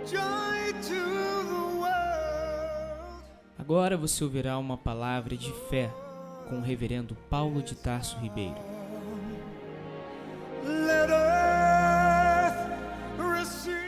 joy to the world. Agora você ouvirá uma palavra de fé com o reverendo Paulo de Tarso Ribeiro. Let earth receive.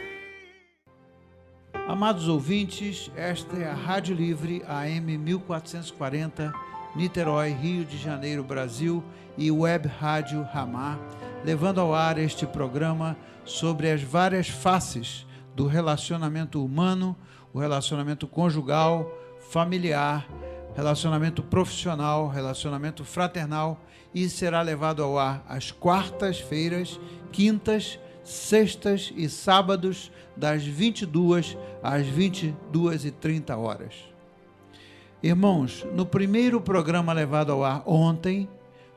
Amados ouvintes, esta é a Rádio Livre AM 1440, Niterói, Rio de Janeiro, Brasil, e Web Rádio Ramá, levando ao ar este programa sobre as várias faces do relacionamento humano, o relacionamento conjugal, familiar, relacionamento profissional, relacionamento fraternal, e será levado ao ar às quartas-feiras, quintas, sextas e sábados, das 22 às 22h30 horas. Irmãos, no primeiro programa levado ao ar ontem,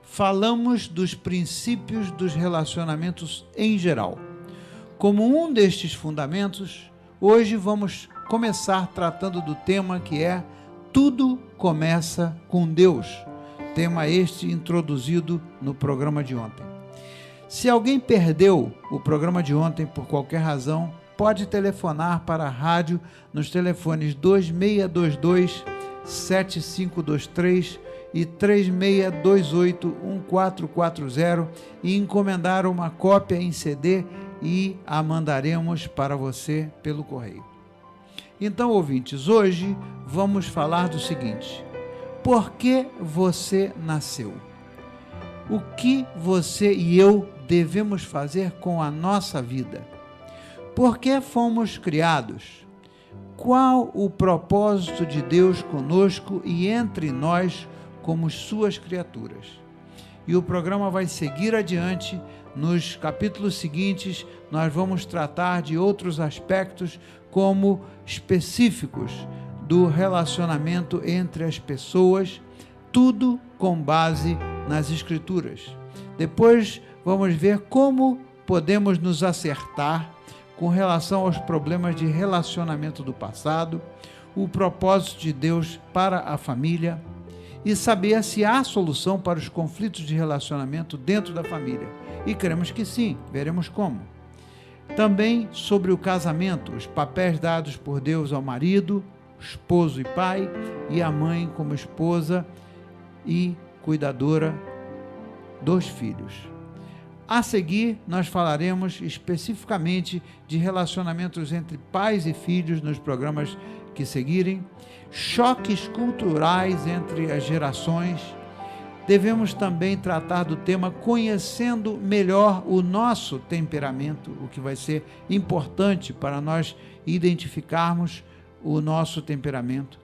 falamos dos princípios dos relacionamentos em geral. Como um destes fundamentos, hoje vamos começar tratando do tema que é Tudo Começa com Deus, tema este introduzido no programa de ontem. Se alguém perdeu o programa de ontem por qualquer razão, pode telefonar para a rádio nos telefones 2622-7523 e 3628-1440 e encomendar uma cópia em CD e a mandaremos para você pelo correio. Então, ouvintes, hoje vamos falar do seguinte: por que você nasceu? O que você e eu devemos fazer com a nossa vida? Por que fomos criados? Qual o propósito de Deus conosco e entre nós como suas criaturas? E o programa vai seguir adiante. Nos capítulos seguintes, nós vamos tratar de outros aspectos como específicos do relacionamento entre as pessoas, tudo com base nas Escrituras. Depois vamos ver como podemos nos acertar com relação aos problemas de relacionamento do passado, o propósito de Deus para a família e saber se há solução para os conflitos de relacionamento dentro da família. E cremos que sim, veremos como. Também sobre o casamento, os papéis dados por Deus ao marido, esposo e pai, e a mãe como esposa e cuidadora dos filhos. A seguir, nós falaremos especificamente de relacionamentos entre pais e filhos nos programas que seguirem, choques culturais entre as gerações. Devemos também tratar do tema conhecendo melhor o nosso temperamento, o que vai ser importante para nós identificarmos o nosso temperamento.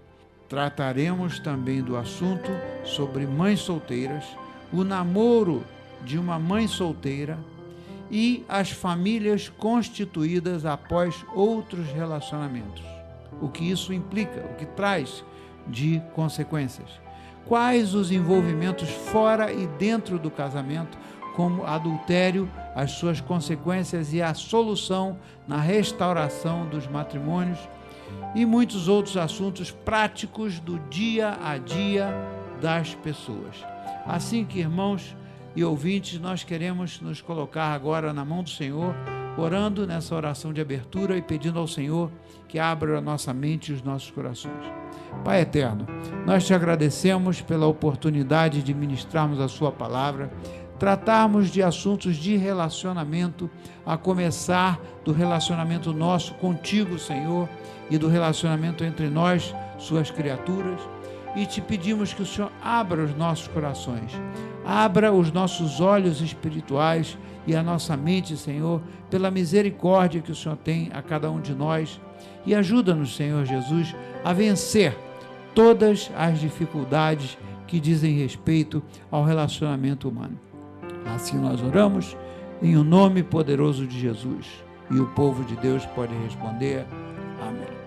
Trataremos também do assunto sobre mães solteiras, o namoro de uma mãe solteira e as famílias constituídas após outros relacionamentos. O que isso implica, o que traz de consequências. Quais os envolvimentos fora e dentro do casamento, como adultério, as suas consequências e a solução na restauração dos matrimônios e muitos outros assuntos práticos do dia a dia das pessoas. Assim que, irmãos e ouvintes, nós queremos nos colocar agora na mão do Senhor, orando nessa oração de abertura e pedindo ao Senhor que abra a nossa mente e os nossos corações. Pai eterno, nós te agradecemos pela oportunidade de ministrarmos a sua palavra, tratarmos de assuntos de relacionamento, a começar do relacionamento nosso contigo, Senhor, e do relacionamento entre nós, suas criaturas, e te pedimos que o Senhor abra os nossos corações, abra os nossos olhos espirituais e a nossa mente, Senhor, pela misericórdia que o Senhor tem a cada um de nós, e ajuda-nos, Senhor Jesus, a vencer todas as dificuldades que dizem respeito ao relacionamento humano. Assim nós oramos, em o nome poderoso de Jesus, e o povo de Deus pode responder, amém.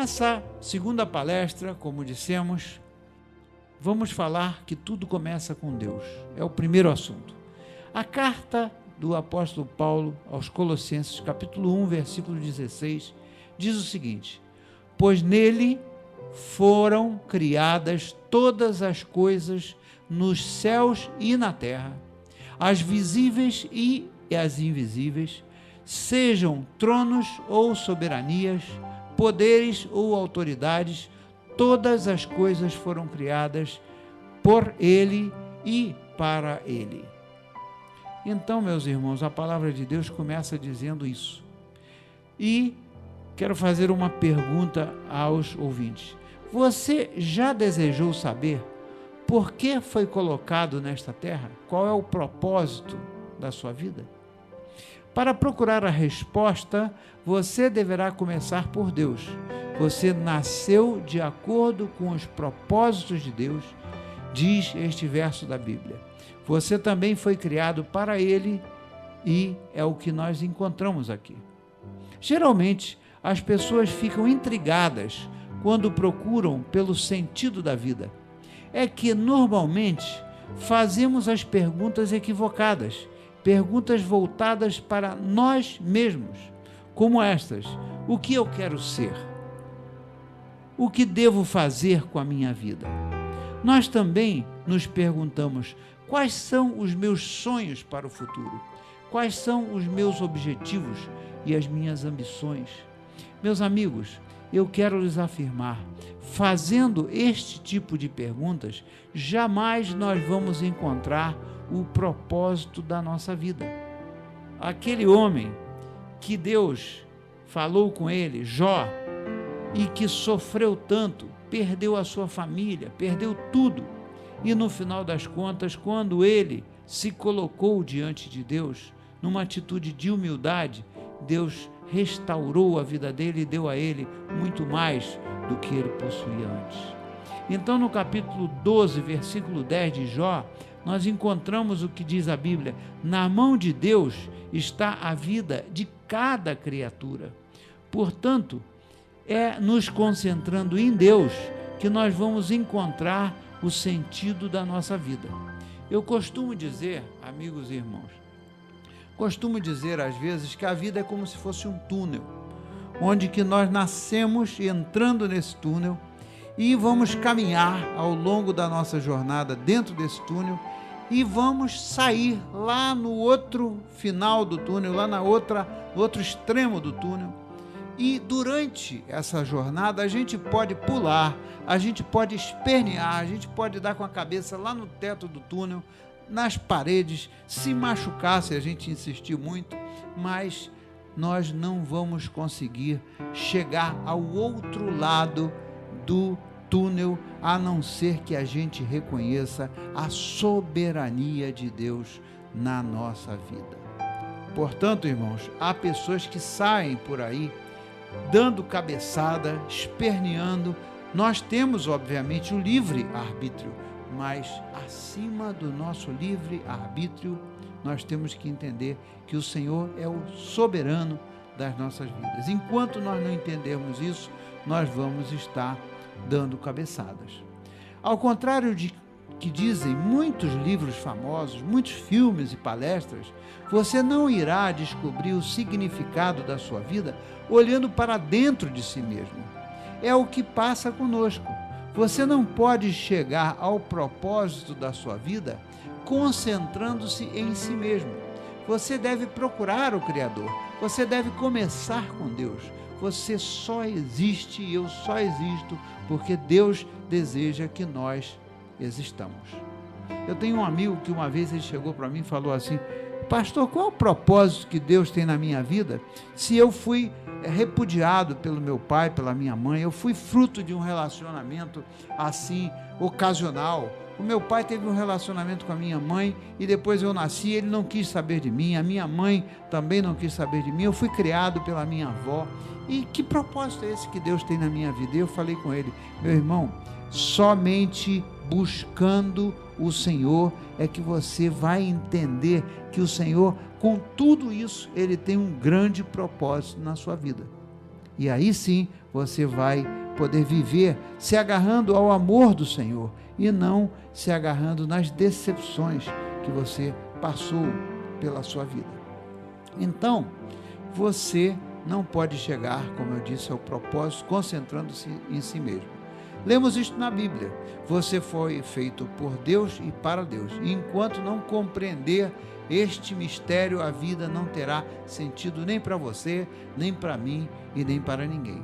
Nessa segunda palestra, como dissemos, vamos falar que tudo começa com Deus. É o primeiro assunto. A carta do apóstolo Paulo aos Colossenses, capítulo 1, versículo 16, diz o seguinte: pois nele foram criadas todas as coisas nos céus e na terra, as visíveis e as invisíveis, sejam tronos ou soberanias, poderes ou autoridades, todas as coisas foram criadas por ele e para ele. Então, meus irmãos, a palavra de Deus começa dizendo isso. E quero fazer uma pergunta aos ouvintes. Você já desejou saber por que foi colocado nesta terra? Qual é o propósito da sua vida? Para procurar a resposta, você deverá começar por Deus. Você nasceu de acordo com os propósitos de Deus, diz este verso da Bíblia. Você também foi criado para Ele e é o que nós encontramos aqui. Geralmente, as pessoas ficam intrigadas quando procuram pelo sentido da vida. É que, normalmente, fazemos as perguntas equivocadas, perguntas voltadas para nós mesmos, como estas: o que eu quero ser? O que devo fazer com a minha vida? Nós também nos perguntamos: quais são os meus sonhos para o futuro? Quais são os meus objetivos e as minhas ambições? Meus amigos, eu quero lhes afirmar, fazendo este tipo de perguntas, jamais nós vamos encontrar o propósito da nossa vida. Aquele homem que Deus falou com ele, Jó, e que sofreu tanto, perdeu a sua família, perdeu tudo, e no final das contas, quando ele se colocou diante de Deus, numa atitude de humildade, Deus restaurou a vida dele e deu a ele muito mais do que ele possuía antes. Então, no capítulo 12, versículo 10 de Jó, nós encontramos o que diz a Bíblia: na mão de Deus está a vida de cada criatura. Portanto, é nos concentrando em Deus que nós vamos encontrar o sentido da nossa vida. Eu costumo dizer, amigos e irmãos, às vezes que a vida é como se fosse um túnel, onde que nós nascemos entrando nesse túnel e vamos caminhar ao longo da nossa jornada dentro desse túnel e vamos sair lá no outro final do túnel, lá no outro extremo do túnel. E durante essa jornada a gente pode pular, a gente pode espernear, a gente pode dar com a cabeça lá no teto do túnel, nas paredes, se machucar se a gente insistir muito, mas nós não vamos conseguir chegar ao outro lado do túnel, a não ser que a gente reconheça a soberania de Deus na nossa vida. Portanto, irmãos, há pessoas que saem por aí dando cabeçada, esperneando. Nós temos, obviamente, o livre-arbítrio, mas acima do nosso livre-arbítrio, nós temos que entender que o Senhor é o soberano das nossas vidas. Enquanto nós não entendermos isso, nós vamos estar dando cabeçadas. Ao contrário de que dizem muitos livros famosos, muitos filmes e palestras, você não irá descobrir o significado da sua vida olhando para dentro de si mesmo. É o que passa conosco. Você não pode chegar ao propósito da sua vida concentrando-se em si mesmo. Você deve procurar o Criador. Você deve começar com Deus. Você só existe e eu só existo porque Deus deseja que nós existamos. Eu tenho um amigo que uma vez ele chegou para mim e falou assim: pastor, qual é o propósito que Deus tem na minha vida se eu fui repudiado pelo meu pai, pela minha mãe, eu fui fruto de um relacionamento assim, ocasional. O meu pai teve um relacionamento com a minha mãe e depois eu nasci, ele não quis saber de mim, a minha mãe também não quis saber de mim, eu fui criado pela minha avó. E que propósito é esse que Deus tem na minha vida? E eu falei com ele: meu irmão, somente buscando o Senhor é que você vai entender que o Senhor, com tudo isso, Ele tem um grande propósito na sua vida. E aí sim você vai poder viver se agarrando ao amor do Senhor e não se agarrando nas decepções que você passou pela sua vida. Então, você não pode chegar, como eu disse, ao propósito concentrando-se em si mesmo. Lemos isto na Bíblia. Você foi feito por Deus e para Deus. E enquanto não compreender este mistério, a vida não terá sentido nem para você, nem para mim e nem para ninguém.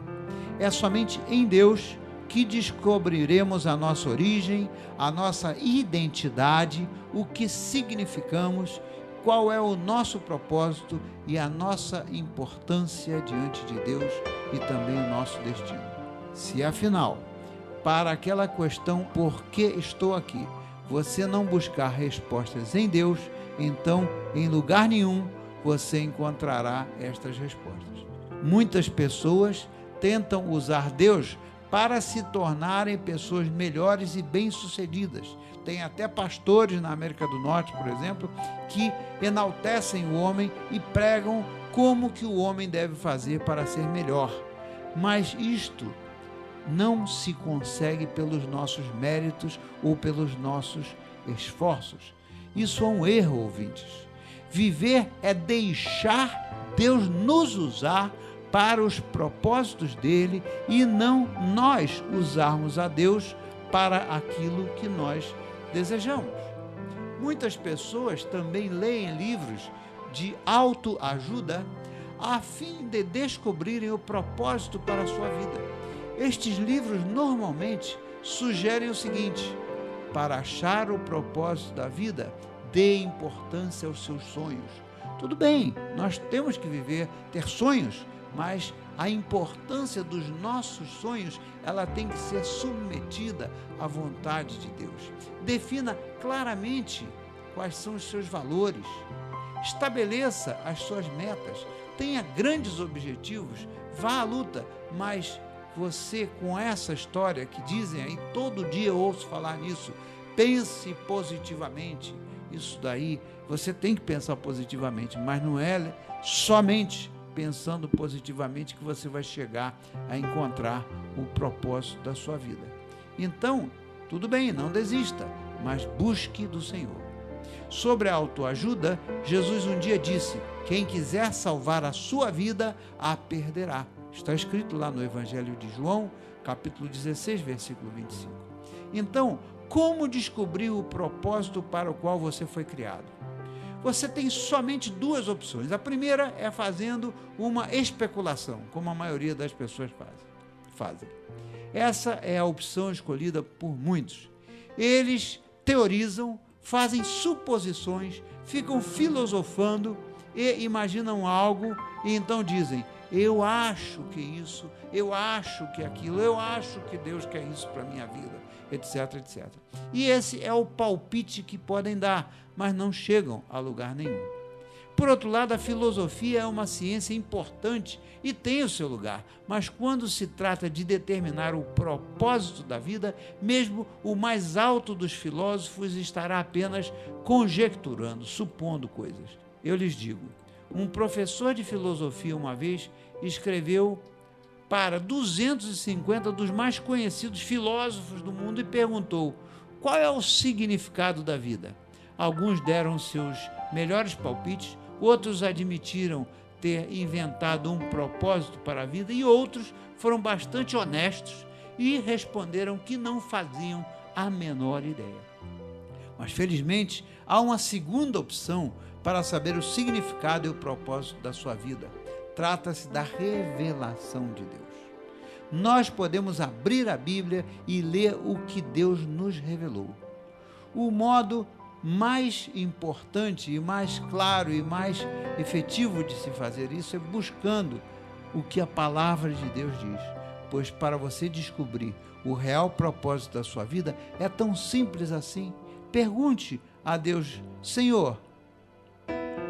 É somente em Deus que descobriremos a nossa origem, a nossa identidade, o que significamos, qual é o nosso propósito e a nossa importância diante de Deus e também o nosso destino. Se afinal, para aquela questão por que estou aqui, você não buscar respostas em Deus, então em lugar nenhum você encontrará estas respostas. Muitas pessoas tentam usar Deus para se tornarem pessoas melhores e bem-sucedidas. Tem até pastores na América do Norte, por exemplo, que enaltecem o homem e pregam como que o homem deve fazer para ser melhor. Mas isto não se consegue pelos nossos méritos ou pelos nossos esforços. Isso é um erro, ouvintes. Viver é deixar Deus nos usar para os propósitos dele e não nós usarmos a Deus para aquilo que nós desejamos. Muitas pessoas também leem livros de autoajuda a fim de descobrirem o propósito para a sua vida. Estes livros normalmente sugerem o seguinte: para achar o propósito da vida, dê importância aos seus sonhos. Tudo bem, nós temos que viver, ter sonhos, mas a importância dos nossos sonhos, ela tem que ser submetida à vontade de Deus. Defina claramente quais são os seus valores, estabeleça as suas metas, tenha grandes objetivos, vá à luta, mas você, com essa história que dizem aí, todo dia eu ouço falar nisso, pense positivamente. Isso daí, você tem que pensar positivamente, mas não é somente pensando positivamente que você vai chegar a encontrar o propósito da sua vida. Então, tudo bem, não desista, mas busque do Senhor. Sobre a autoajuda, Jesus um dia disse: quem quiser salvar a sua vida, a perderá. Está escrito lá no Evangelho de João, capítulo 16, versículo 25. Então, como descobrir o propósito para o qual você foi criado? Você tem somente duas opções. A primeira é fazendo uma especulação, como a maioria das pessoas fazem. Essa é a opção escolhida por muitos. Eles teorizam, fazem suposições, ficam filosofando e imaginam algo e então dizem: eu acho que isso, eu acho que aquilo, eu acho que Deus quer isso para a minha vida, etc, etc. E esse é o palpite que podem dar, mas não chegam a lugar nenhum. Por outro lado, a filosofia é uma ciência importante e tem o seu lugar, mas quando se trata de determinar o propósito da vida, mesmo o mais alto dos filósofos estará apenas conjecturando, supondo coisas. Eu lhes digo, um professor de filosofia uma vez escreveu para 250 dos mais conhecidos filósofos do mundo e perguntou: qual é o significado da vida? Alguns deram seus melhores palpites, outros admitiram ter inventado um propósito para a vida e outros foram bastante honestos e responderam que não faziam a menor ideia. Mas, felizmente, há uma segunda opção para saber o significado e o propósito da sua vida. Trata-se da revelação de Deus. Nós podemos abrir a Bíblia e ler o que Deus nos revelou. O modo mais importante e mais claro e mais efetivo de se fazer isso é buscando o que a palavra de Deus diz, pois para você descobrir o real propósito da sua vida é tão simples assim. Pergunte a Deus: Senhor,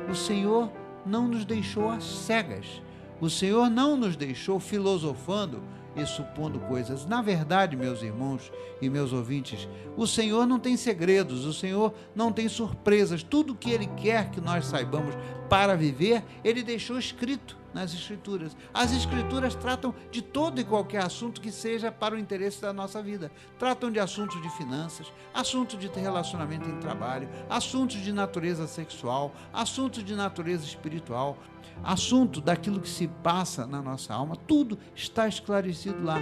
o Senhor não nos deixou às cegas, o Senhor não nos deixou filosofando e supondo coisas. Na verdade, meus irmãos e meus ouvintes, o Senhor não tem segredos, o Senhor não tem surpresas. Tudo que Ele quer que nós saibamos para viver, Ele deixou escrito. nas Escrituras. As Escrituras tratam de todo e qualquer assunto que seja para o interesse da nossa vida. Tratam de assuntos de finanças, assuntos de relacionamento em trabalho, assuntos de natureza sexual, assuntos de natureza espiritual, assunto daquilo que se passa na nossa alma. Tudo está esclarecido lá.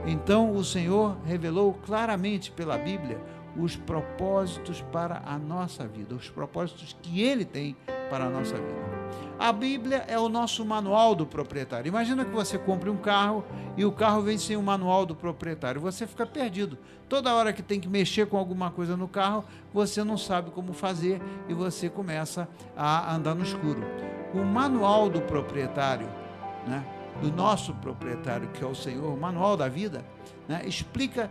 Então o Senhor revelou claramente pela Bíblia os propósitos para a nossa vida, os propósitos que Ele tem para a nossa vida. A Bíblia é o nosso manual do proprietário. Imagina que você compre um carro e o carro vem sem o manual do proprietário. Você fica perdido. Toda hora que tem que mexer com alguma coisa no carro, você não sabe como fazer e você começa a andar no escuro. O manual do proprietário, né, do nosso proprietário, que é o Senhor, o manual da vida, né, explica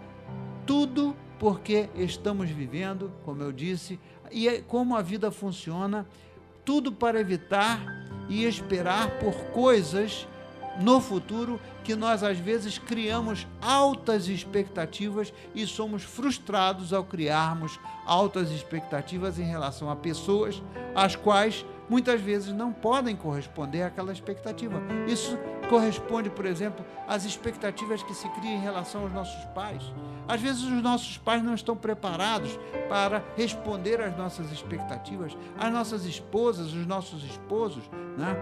tudo porque estamos vivendo, como eu disse, e como a vida funciona, tudo para evitar e esperar por coisas no futuro que nós às vezes criamos altas expectativas e somos frustrados ao criarmos altas expectativas em relação a pessoas às quais muitas vezes não podem corresponder àquela expectativa. Isso corresponde, por exemplo, às expectativas que se criam em relação aos nossos pais. Às vezes os nossos pais não estão preparados para responder às nossas expectativas. As nossas esposas, os nossos esposos, né?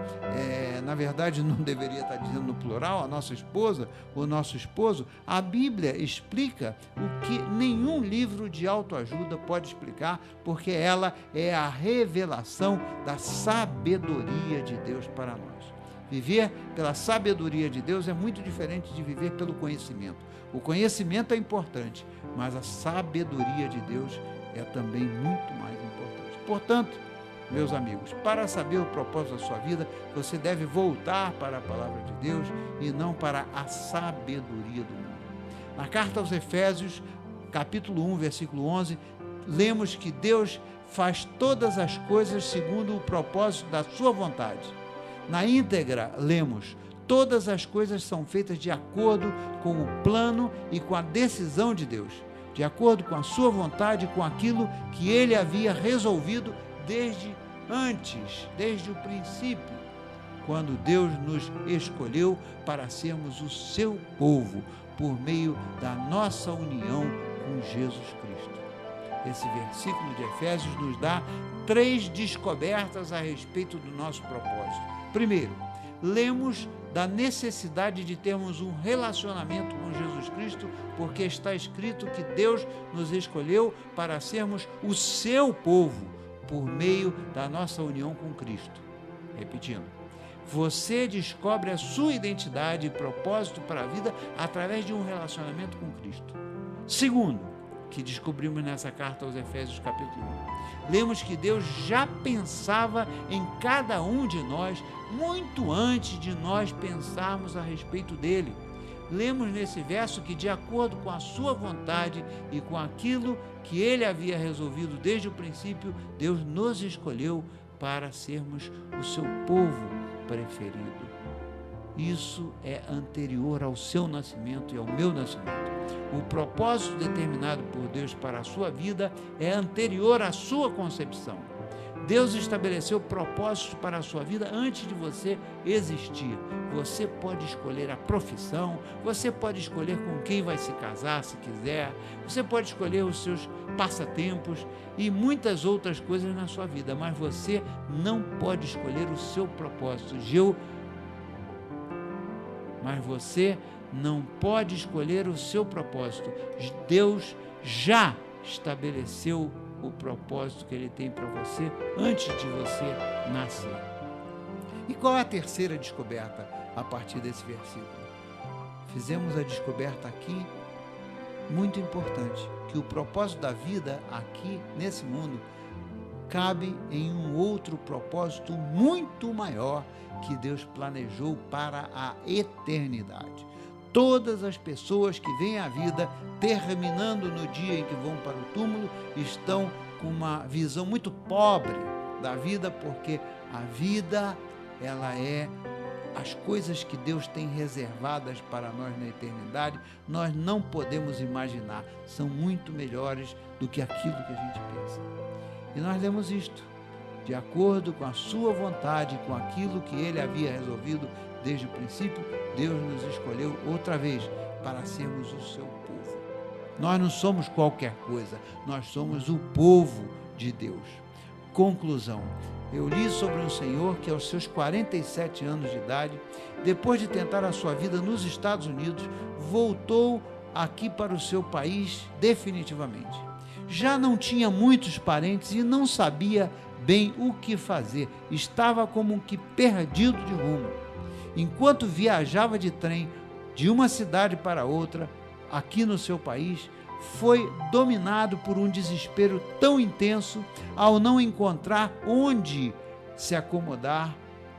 Na verdade não deveria estar dizendo no plural, a nossa esposa, o nosso esposo. A Bíblia explica o que nenhum livro de autoajuda pode explicar, porque ela é a revelação da sabedoria de Deus para nós. Viver pela sabedoria de Deus é muito diferente de viver pelo conhecimento. O conhecimento é importante, mas a sabedoria de Deus é também muito mais importante. Portanto, meus amigos, para saber o propósito da sua vida, você deve voltar para a palavra de Deus e não para a sabedoria do mundo. Na carta aos Efésios, capítulo 1, versículo 11, lemos que Deus faz todas as coisas segundo o propósito da sua vontade. Na íntegra, lemos: todas as coisas são feitas de acordo com o plano e com a decisão de Deus, de acordo com a sua vontade, com aquilo que Ele havia resolvido desde antes, desde o princípio, quando Deus nos escolheu para sermos o seu povo, por meio da nossa união com Jesus Cristo. Esse versículo de Efésios nos dá 3 descobertas a respeito do nosso propósito. Primeiro, lemos da necessidade de termos um relacionamento com Jesus Cristo, porque está escrito que Deus nos escolheu para sermos o seu povo, por meio da nossa união com Cristo. Repetindo, você descobre a sua identidade e propósito para a vida através de um relacionamento com Cristo. Segundo, que descobrimos nessa carta aos Efésios capítulo 1, lemos que Deus já pensava em cada um de nós muito antes de nós pensarmos a respeito dele. Lemos nesse verso que, de acordo com a sua vontade e com aquilo que ele havia resolvido desde o princípio, Deus nos escolheu para sermos o seu povo preferido. Isso é anterior ao seu nascimento e ao meu nascimento. O propósito determinado por Deus para a sua vida é anterior à sua concepção. Deus estabeleceu propósitos para a sua vida antes de você existir. Você pode escolher a profissão, você pode escolher com quem vai se casar, se quiser, você pode escolher os seus passatempos e muitas outras coisas na sua vida, mas você não pode escolher o seu propósito. Mas você não pode escolher o seu propósito. Deus já estabeleceu o propósito que Ele tem para você antes de você nascer. E qual é a terceira descoberta a partir desse versículo? Fizemos a descoberta aqui, muito importante, que o propósito da vida aqui, nesse mundo, cabe em um outro propósito muito maior que Deus planejou para a eternidade. Todas as pessoas que vêm à vida, terminando no dia em que vão para o túmulo, estão com uma visão muito pobre da vida, porque a vida, ela é as coisas que Deus tem reservadas para nós na eternidade, nós não podemos imaginar, são muito melhores do que aquilo que a gente pensa. E nós lemos isto, de acordo com a sua vontade, com aquilo que ele havia resolvido desde o princípio, Deus nos escolheu outra vez para sermos o seu povo. Nós não somos qualquer coisa, nós somos o povo de Deus. Conclusão: eu li sobre um senhor que aos seus 47 anos de idade, depois de tentar a sua vida nos Estados Unidos, voltou aqui para o seu país definitivamente. Já não tinha muitos parentes e não sabia bem o que fazer, estava como que perdido de rumo. Enquanto viajava de trem de uma cidade para outra, aqui no seu país, foi dominado por um desespero tão intenso ao não encontrar onde se acomodar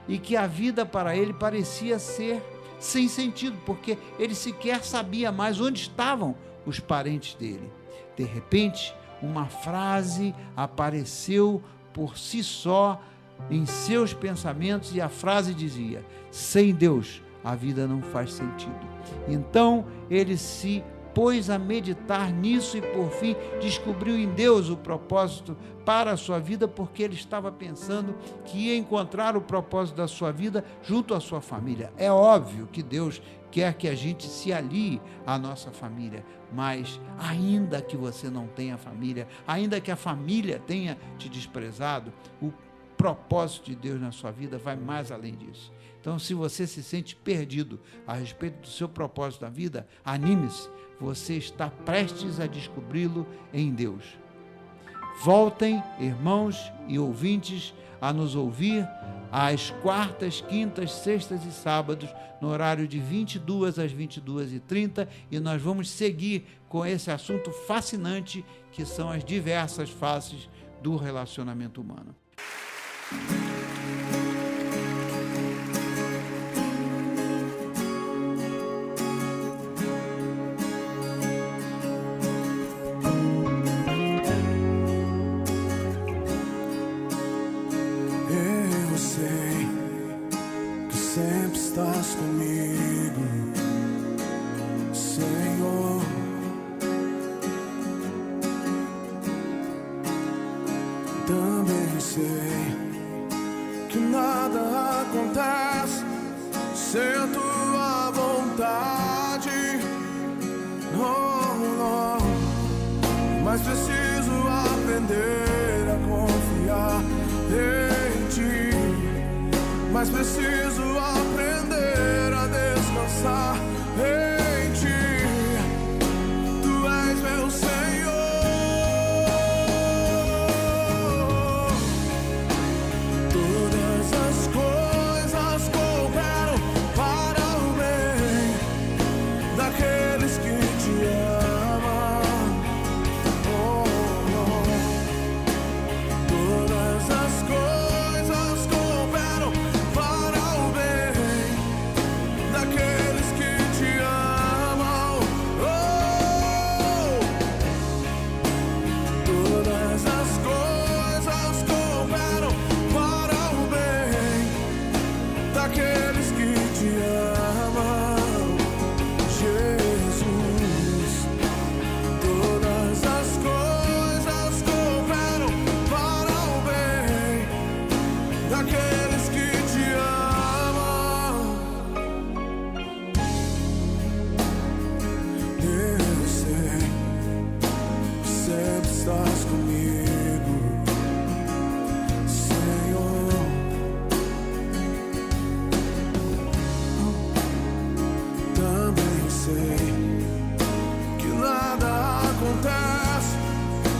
e que a vida para ele parecia ser sem sentido, porque ele sequer sabia mais onde estavam os parentes dele. De repente, uma frase apareceu por si só em seus pensamentos e a frase dizia: sem Deus a vida não faz sentido. Então ele se pôs a meditar nisso e por fim descobriu em Deus o propósito para a sua vida, porque ele estava pensando que ia encontrar o propósito da sua vida junto à sua família. É óbvio que Deus quer que a gente se alie à nossa família, mas ainda que você não tenha família, ainda que a família tenha te desprezado, o propósito de Deus na sua vida vai mais além disso. Então, se você se sente perdido a respeito do seu propósito na vida, anime-se, você está prestes a descobri-lo em Deus. Voltem, irmãos e ouvintes, a nos ouvir às quartas, quintas, sextas e sábados, no horário de 22 às 22h30, e nós vamos seguir com esse assunto fascinante que são as diversas faces do relacionamento humano. Eu sei que sempre estás comigo, Senhor. Também sei que nada acontece sem a tua vontade. Oh, oh. Mas preciso aprender a confiar em ti. Mas preciso aprender a descansar em ti. Tu és meu Senhor. Todas as coisas cooperam para o bem daqueles que te amam. Oh, oh. Todas as coisas cooperam para o bem daqueles que te amam. Oh, todas as coisas cooperam para o bem daqueles que te amam, Jesus. Todas as coisas cooperam para o bem daqueles que te amam. Eu sei que sempre estás comigo, Senhor. Também sei que nada acontece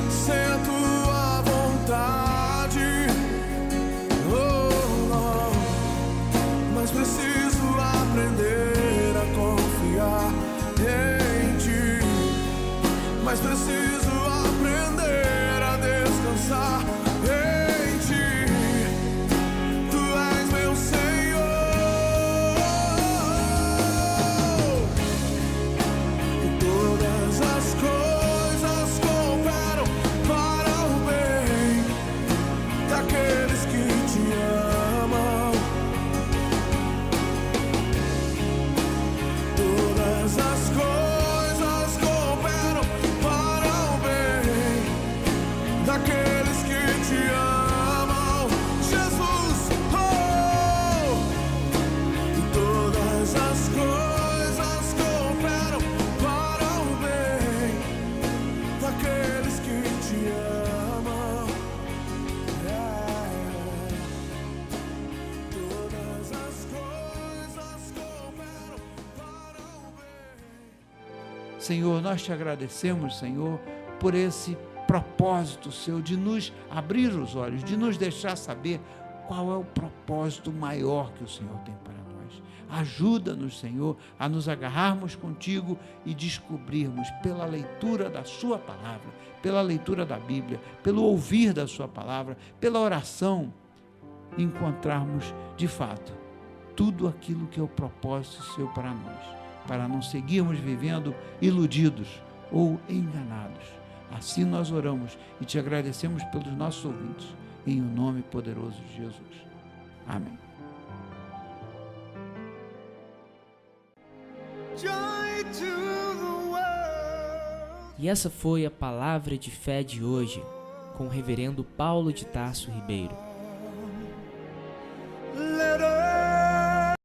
sem a tua vontade. Oh, oh. Mas preciso aprender a confiar em ti. Mas preciso aprender a descansar em ti. Tu és meu Senhor. E todas as coisas cooperam para o bem daqueles que te amam. Todas as coisas cooperam para Senhor, nós te agradecemos, Senhor, por esse propósito seu de nos abrir os olhos, de nos deixar saber qual é o propósito maior que o Senhor tem para nós. Ajuda-nos, Senhor, a nos agarrarmos contigo e descobrirmos pela leitura da sua palavra, pela leitura da Bíblia, pelo ouvir da sua palavra, pela oração, encontrarmos de fato tudo aquilo que é o propósito seu para nós, para não seguirmos vivendo iludidos ou enganados. Assim nós oramos e te agradecemos pelos nossos ouvintes, em o nome poderoso de Jesus. Amém. Joy to the world. E essa foi a palavra de fé de hoje, com o reverendo Paulo de Tarso Ribeiro.